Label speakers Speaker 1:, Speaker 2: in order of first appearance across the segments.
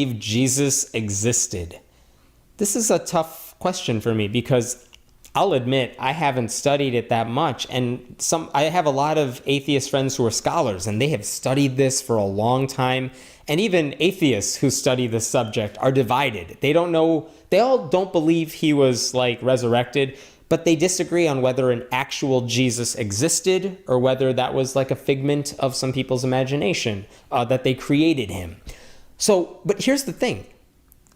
Speaker 1: If Jesus existed? This is a tough question for me because I'll admit I haven't studied it that much, and I have a lot of atheist friends who are scholars and they have studied this for a long time, and even atheists who study this subject are divided. They all don't believe he was resurrected, but they disagree on whether an actual Jesus existed or whether that was a figment of some people's imagination, that they created him. But here's the thing.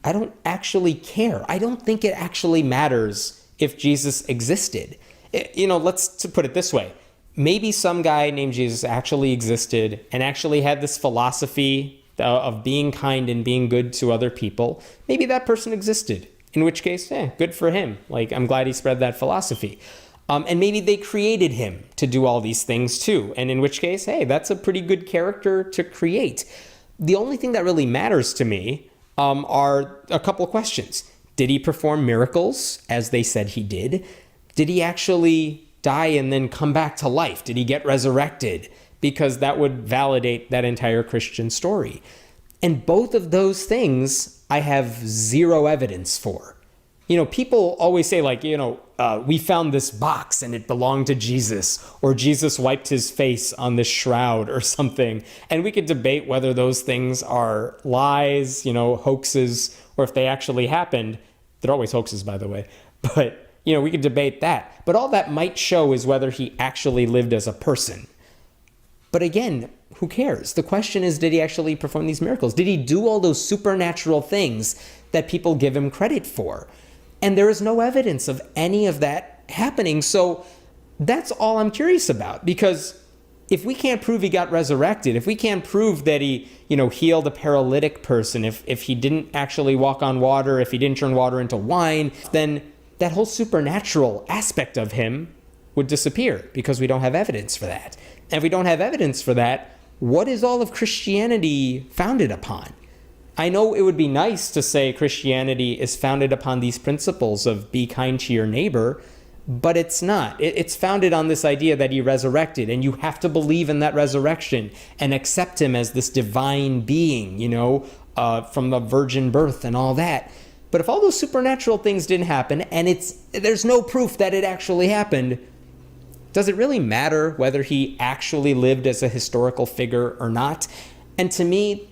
Speaker 1: I don't actually care. I don't think it actually matters if Jesus existed. To put it this way. Maybe some guy named Jesus actually existed and actually had this philosophy of being kind and being good to other people. Maybe that person existed, in which case, good for him. I'm glad he spread that philosophy. And maybe they created him to do all these things too. And in which case, that's a pretty good character to create. The only thing that really matters to me are a couple of questions. Did he perform miracles as they said he did? Did he actually die and then come back to life? Did he get resurrected? Because that would validate that entire Christian story. And both of those things I have zero evidence for. People always say we found this box and it belonged to Jesus, or Jesus wiped his face on this shroud or something. And we could debate whether those things are lies, hoaxes, or if they actually happened. They're always hoaxes, by the way. But, we could debate that. But all that might show is whether he actually lived as a person. But again, who cares? The question is, did he actually perform these miracles? Did he do all those supernatural things that people give him credit for? And there is no evidence of any of that happening. So that's all I'm curious about. Because if we can't prove he got resurrected, if we can't prove that he, healed a paralytic person, if he didn't actually walk on water, if he didn't turn water into wine, then that whole supernatural aspect of him would disappear because we don't have evidence for that. And if we don't have evidence for that, what is all of Christianity founded upon? I know it would be nice to say Christianity is founded upon these principles of be kind to your neighbor, but it's not. It's founded on this idea that he resurrected, and you have to believe in that resurrection and accept him as this divine being, from the virgin birth and all that. But if all those supernatural things didn't happen, and there's no proof that it actually happened, does it really matter whether he actually lived as a historical figure or not? And to me,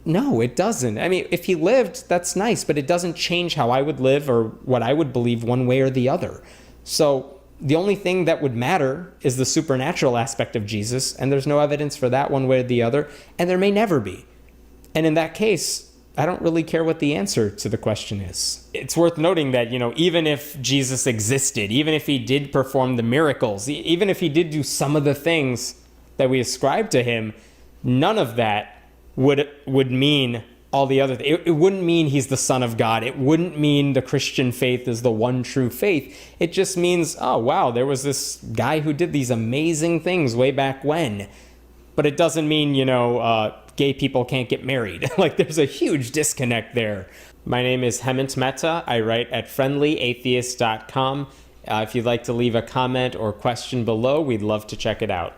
Speaker 1: no, it doesn't. I mean, if he lived, that's nice, but it doesn't change how I would live or what I would believe one way or the other. So the only thing that would matter is the supernatural aspect of Jesus, and there's no evidence for that one way or the other, and there may never be. And in that case, I don't really care what the answer to the question is. It's worth noting that, even if Jesus existed, even if he did perform the miracles, even if he did do some of the things that we ascribe to him, none of that would mean all the other things. It wouldn't mean he's the Son of God. It wouldn't mean the Christian faith is the one true faith. It just means, oh, wow, there was this guy who did these amazing things way back when. But it doesn't mean, gay people can't get married. There's a huge disconnect there. My name is Hemant Mehta. I write at friendlyatheist.com. If you'd like to leave a comment or question below, we'd love to check it out.